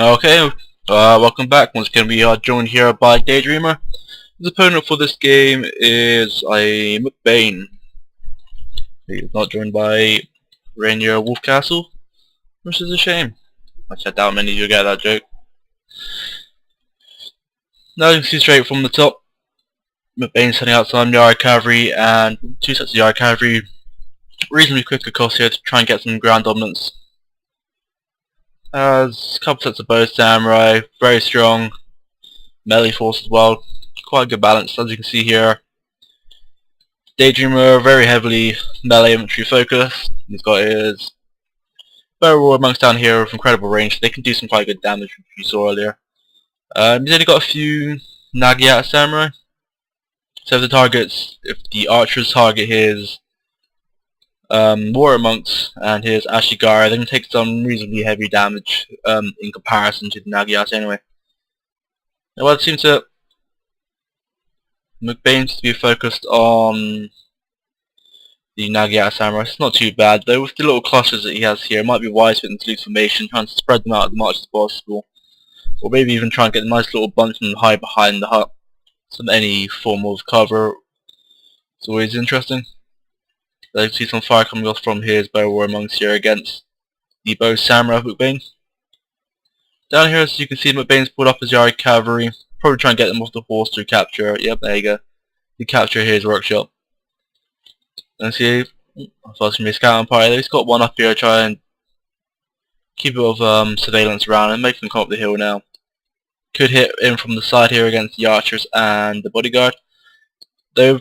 Okay, welcome back. Once again, we are joined here by DayDr3amer. His opponent for this game is a McBain. He is not joined by Rainier Wolfcastle, which is a shame. I doubt many of you get that joke. Now you can see straight from the top, McBain sending out some Yari cavalry and two sets of Yari cavalry, reasonably quick across here to try and get some ground dominance. Has a couple sets of both samurai, very strong melee force as well, quite a good balance as you can see here. DayDr3amer very heavily melee infantry focused. He's got his bow war monks down here with incredible range, so they can do some quite good damage, which you saw earlier. He's only got a few Nagayata samurai, so if the archers target his warrior monks and his Ashigara, they can take some reasonably heavy damage in comparison to the Nagayata anyway. Now, well, it seems that McBain seems to be focused on the Nagayata samurai. It's not too bad though. With the little clusters that he has here, it might be wise for them to lose formation, trying to spread them out as much as possible, or maybe even try and get a nice little bunch and hide behind the hut. Any form of cover. It's always interesting. There you see some fire coming off from his bow war monks here against the bow samurai of McBain. Down here, as you can see, McBain's pulled up his Yari cavalry, probably try and get them off the horse to capture. Yep, there you go. To capture his workshop. And see, I thought it was going to be a scouting party. He's got one up here, try and keep a bit of surveillance around and make them come up the hill now. Could hit in from the side here against the archers and the bodyguard. Though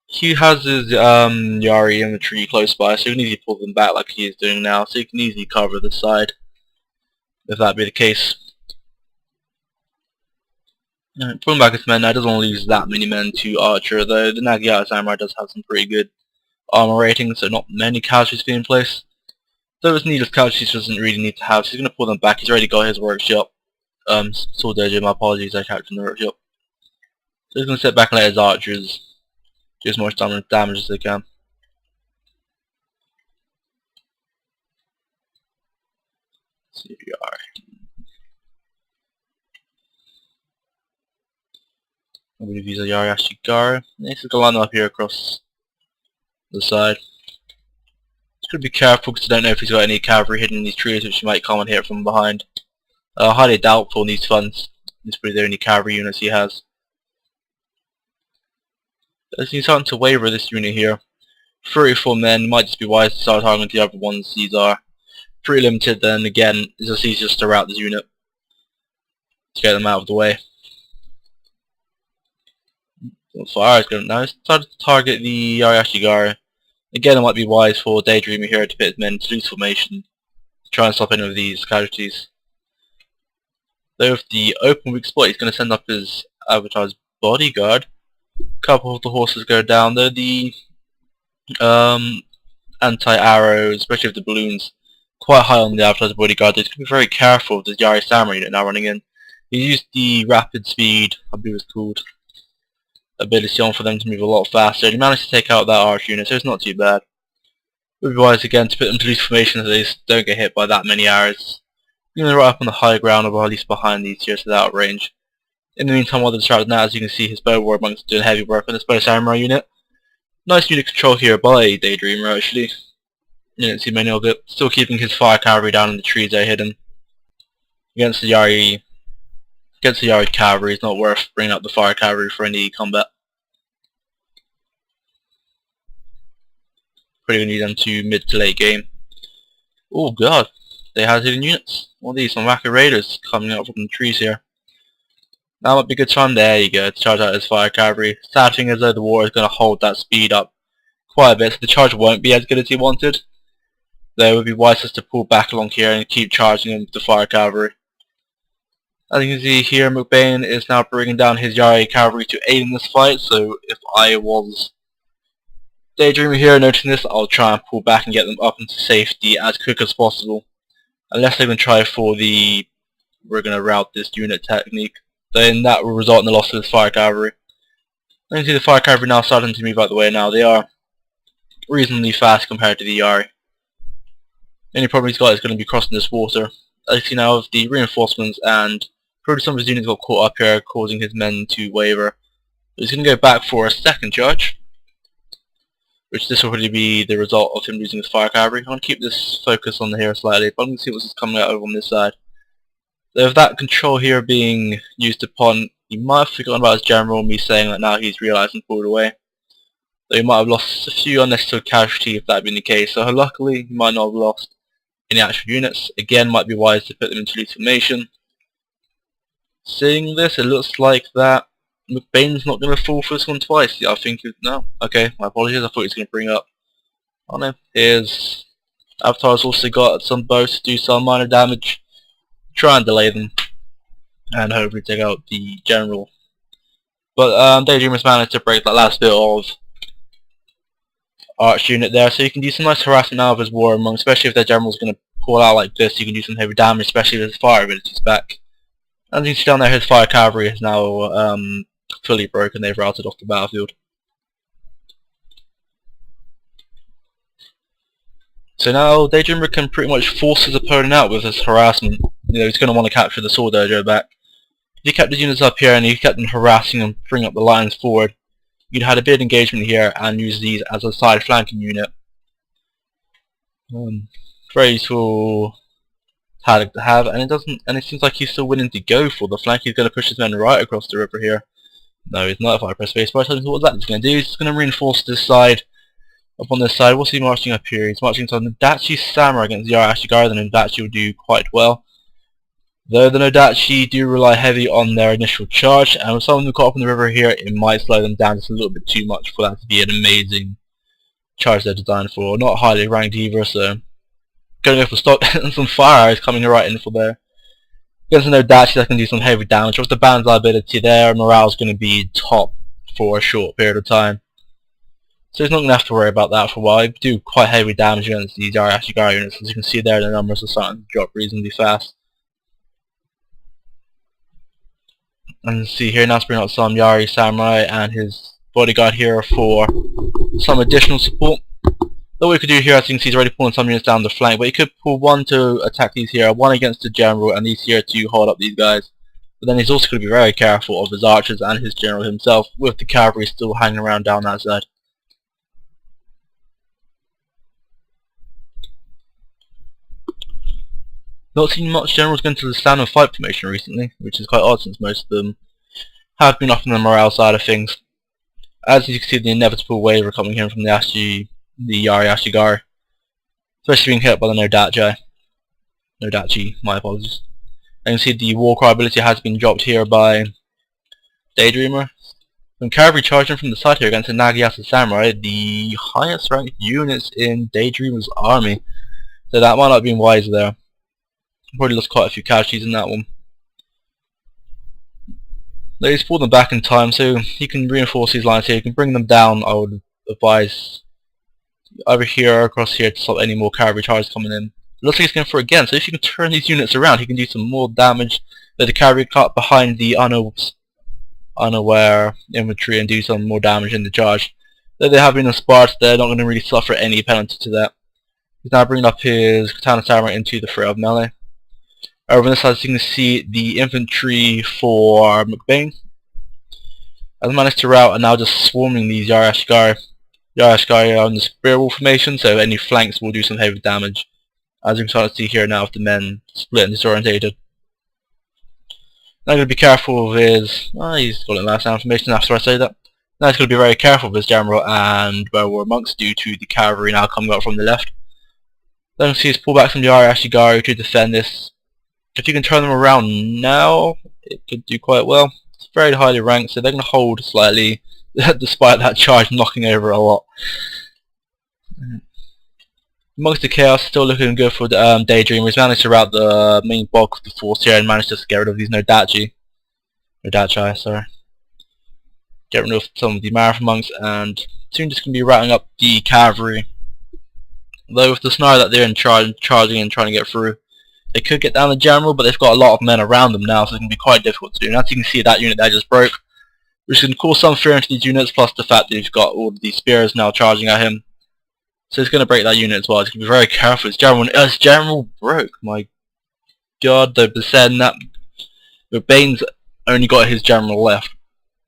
he has his Yari infantry close by, so you can easily pull them back like he is doing now, so you can easily cover the side, if that be the case. Pulling back his men now, doesn't want to lose that many men to Archer, though the Nagayata samurai does have some pretty good armor ratings, so not many casualties being placed. Though it's needless casualties doesn't really need to have, so he's going to pull them back. He's already got his workshop. Sword Dojo, my apologies, I captured the workshop. So he's going to sit back and let his archers do as much damage as they can. Let's see if you are. I'm going to use a Yari Ashigara. He's going to line up here across the side. Just got to be careful because I don't know if he's got any cavalry hidden in these trees which you might come and hit from behind. Highly doubtful in these funds. This is probably the only cavalry units he has. As he's starting to waver this unit here. 34 men, might just be wise to start targeting the other ones. These are pretty limited, then again, it's just easier to route this unit to get them out of the way. Fire is going now. He's started to target the Yari Ashigara. Again, it might be wise for DayDr3amer here to pit his men to lose formation, to try and stop any of these casualties. Though with the open weak spot, he's going to send up his avatar's bodyguard. A couple of the horses go down though. The anti-arrows, especially with the balloons, quite high on the avatar's bodyguard. He's going to be very careful with this Yari samurai unit now running in. He used the rapid speed, I believe it's called, ability on for them to move a lot faster. He managed to take out that arch unit, so it's not too bad. It would be wise again to put them to lose formation so they don't get hit by that many arrows. You're going to right up on the high ground, or at least behind these here, so they're out of range. In the meantime, while they're distracted now, as you can see, his bow war monks doing heavy work on this bow samurai unit. Nice unit control here by DayDr3amer actually. You didn't see many of it. Still keeping his fire cavalry down in the trees there hidden. Against the Yari cavalry, it's not worth bringing up the fire cavalry for any combat. Probably going to need them to mid to late game. Oh god, they have hidden units. What are these? Some wacky raiders coming out from the trees here. Now might be a good time, there you go, to charge out his fire cavalry. Sad thing is though, the war is going to hold that speed up quite a bit, so the charge won't be as good as he wanted. Though it would be wisest to pull back along here and keep charging him with the fire cavalry. As you can see here, McBain is now bringing down his Yari cavalry to aid in this fight, so if I was DayDr3amer here noticing this, I'll try and pull back and get them up into safety as quick as possible. Unless they can try for the we're going to route this unit technique, then that will result in the loss of his fire cavalry. You can see the fire cavalry now starting to move out the way now. They are reasonably fast compared to the Yari. The only problem he's got is going to be crossing this water. as you see now, with the reinforcements, and probably some of his units got caught up here, causing his men to waver. He's going to go back for a second charge, which this will probably be the result of him losing his fire cavalry. I'm going to keep this focus on here slightly, but I'm going to see what's coming out over on this side. So with that control here being used upon, he might have forgotten about his general, me saying that now he's realised and pulled away. So he might have lost a few unnecessary casualties if that had been the case, so luckily he might not have lost any actual units. Again, might be wise to put them into loose formation. Seeing this, it looks like that McBain's not going to fall for this one twice. Yeah, I think no. Okay, my apologies. I thought he was going to bring up. Oh no, his Avatar's also got some bows to do some minor damage. Try and delay them, and hopefully take out the general. But DayDr3amer's managed to break that last bit of arch unit there, so you can do some nice harassment now of his war among, especially if their general's going to pull out like this. You can do some heavy damage, especially with his fire abilities back. As you can see down there, his fire cavalry is now fully broken. They've routed off the battlefield. So now DayDr3amer can pretty much force his opponent out with his harassment. You know, he's going to want to capture the sword dojo back. If you kept the units up here and you kept them harassing and bring up the lines forward, you'd had a bit of engagement here and use these as a side flanking unit. Very useful tactic to have, and it seems like he's still willing to go for the flank. He's going to push his men right across the river here. No, he's not. If I press space bar, what that's going to do, he's going to reinforce this side. Up on this side, what's he marching up here? He's marching to Nodachi Samurai against the Arashigara. The Nodachi will do quite well. Though the Nodachi do rely heavy on their initial charge, and with some of them caught up in the river here, it might slow them down just a little bit too much for that to be an amazing charge they're designed for. Not highly ranked either, so going to go for stock and some fire arrows coming right in for there. Against the Nodachi, that can do some heavy damage. With the band's ability there, morale's going to be top for a short period of time. So he's not going to have to worry about that for a while. He do quite heavy damage against these Arashigara units. As you can see there, the numbers are starting to drop reasonably fast. And you see here, now it's bringing up some Yari Samurai and his bodyguard here for some additional support. What we could do here, as you can see, he's already pulling some units down the flank, but he could pull one to attack these here, one against the general, and these here to hold up these guys. But then he's also going to be very careful of his archers and his general himself, with the cavalry still hanging around down that side. Not seen much generals going to the stand and fight formation recently, which is quite odd since most of them have been off on the morale side of things. As you can see, the inevitable wave are coming here from the Yari Ashigari, especially being hit by the Nodachi, my apologies. And you can see the war cry ability has been dropped here by DayDr3amer. Some cavalry charging from the side here against the Nagayasa Samurai, the highest ranked units in DayDr3amer's army. So that might not have been wise there. Probably lost quite a few casualties in that one. Though he's pulled them back in time, so he can reinforce these lines here. He can bring them down, I would advise, over here or across here to stop any more cavalry charges coming in. It looks like he's going for it again, so if you can turn these units around, he can do some more damage. Let the cavalry cut behind the unaware infantry and do some more damage in the charge. Though they have been inspired, they're not going to really suffer any penalty to that. He's now bringing up his Katana Samurai into the fray of melee. Over on this side, you can see the infantry for McBain has managed to rout and now just swarming these Yari Ashigari. Yari Ashigari are in the spear wall formation, so any flanks will do some heavy damage. As you can start to see here now, with the men split and disorientated. Now he's going to be careful of his... he's got it last down formation after I say that. Now he's going to be very careful of his general and where war monks due to the cavalry now coming up from the left. Then you can see his pullback from the Yari Ashigari to defend this. If you can turn them around now, it could do quite well. It's very highly ranked, so they're going to hold slightly, despite that charge knocking over a lot. Amongst the chaos, still looking good for the DayDr3amer. He's managed to rout the main bulk of the force here and managed to get rid of these Nodachi, sorry. Get rid of some of the marathon monks, and soon just going to be routing up the cavalry. Though with the scenario that they're in charging and trying to get through, they could get down the general, but they've got a lot of men around them now, so it's going to be quite difficult to do. And as you can see, that unit there just broke, which can cause some fear into these units, plus the fact that he's got all of these spears now charging at him. So it's going to break that unit as well. He's going to be very careful. His general broke. My guard, though saying that McBain's only got his general left.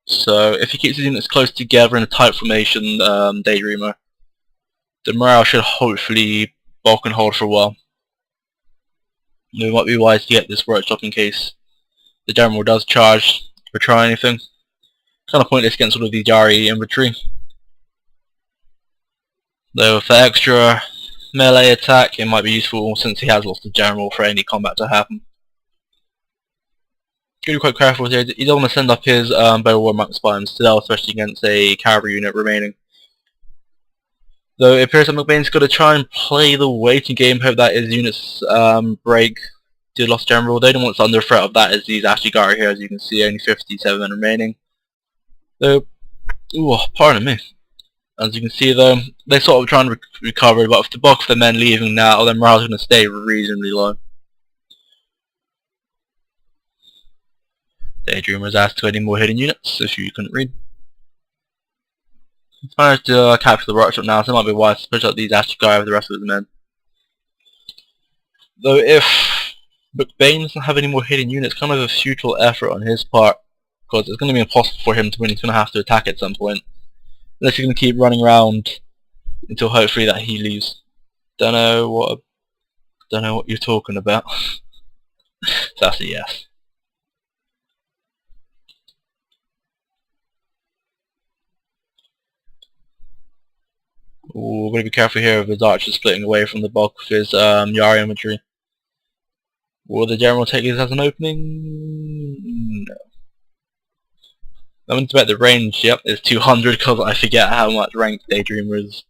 So if he keeps his units close together in a tight formation, DayDr3amer, the morale should hopefully bulk and hold for a while. It might be wise to get this workshop in case the general does charge or try anything. Kind of pointless against all of the Yari infantry. Though for extra melee attack it might be useful since he has lost the general for any combat to happen. Gotta be quite careful here. You don't want to send up his Battle War Monk Spines to that, especially against a cavalry unit remaining. Though it appears that McBain's got to try and play the waiting game, hope that his units break the lost general. The only one that's under threat of that is these Ashigari here, as you can see, only 57 men remaining. Though, pardon me. As you can see though, they're sort of trying to recover, but with the bulk of the men leaving now, their morale's going to stay reasonably low. DayDr3amer is asked to any more hidden units, if you couldn't read. He's managed to capture the workshop now, so it might be wise to push out these Ashigari with the rest of his men. Though if McBain doesn't have any more hidden units, kind of a futile effort on his part, because it's going to be impossible for him to win. He's going to have to attack at some point. Unless he's going to keep running around until hopefully that he leaves. Don't know what you're talking about. So that's a yes. Ooh, we're going to be careful here with his archers splitting away from the bulk of his Yari infantry. Will the general take this as an opening? No. I'm going to bet the range, yep, is 200 because I forget how much rank DayDr3amer's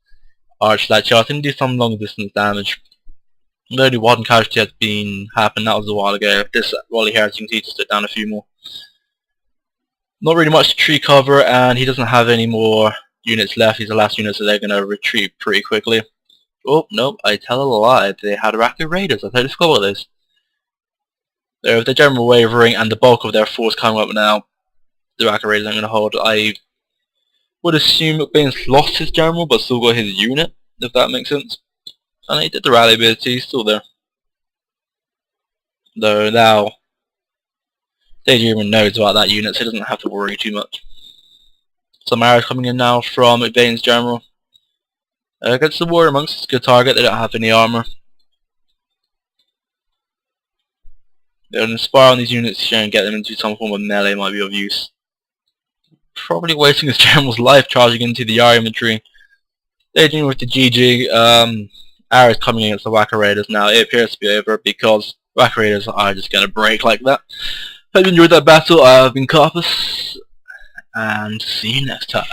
archers actually are. I think do some long distance damage. Only one casualty has been happened, that was a while ago. This Wally here, as you can see, just took down a few more. Not really much tree cover, and he doesn't have any more units left. He's the last unit, so they're going to retreat pretty quickly. Oh, no, I tell a lie. They had Iraqi raiders. I totally forgot about this. They're the general wavering, and the bulk of their force coming up now. The Iraqi raiders aren't going to hold. I would assume McBain's lost his general, but still got his unit, if that makes sense. And he did the rally ability, he's still there. Though now, DayDr3amer knows about that unit, so he doesn't have to worry too much. Some arrows coming in now from McBain's general. Against the warrior monks, it's a good target, they don't have any armor. They'll inspire on these units here and get them into some form of melee might be of use. Probably wasting his general's life charging into the Yari infantry. DayDr3amer with the GG. Arrows coming against the Waka Raiders now. It appears to be over because Waka Raiders are just going to break like that. Hope you enjoyed that battle. I've been Carpus, and see you next time.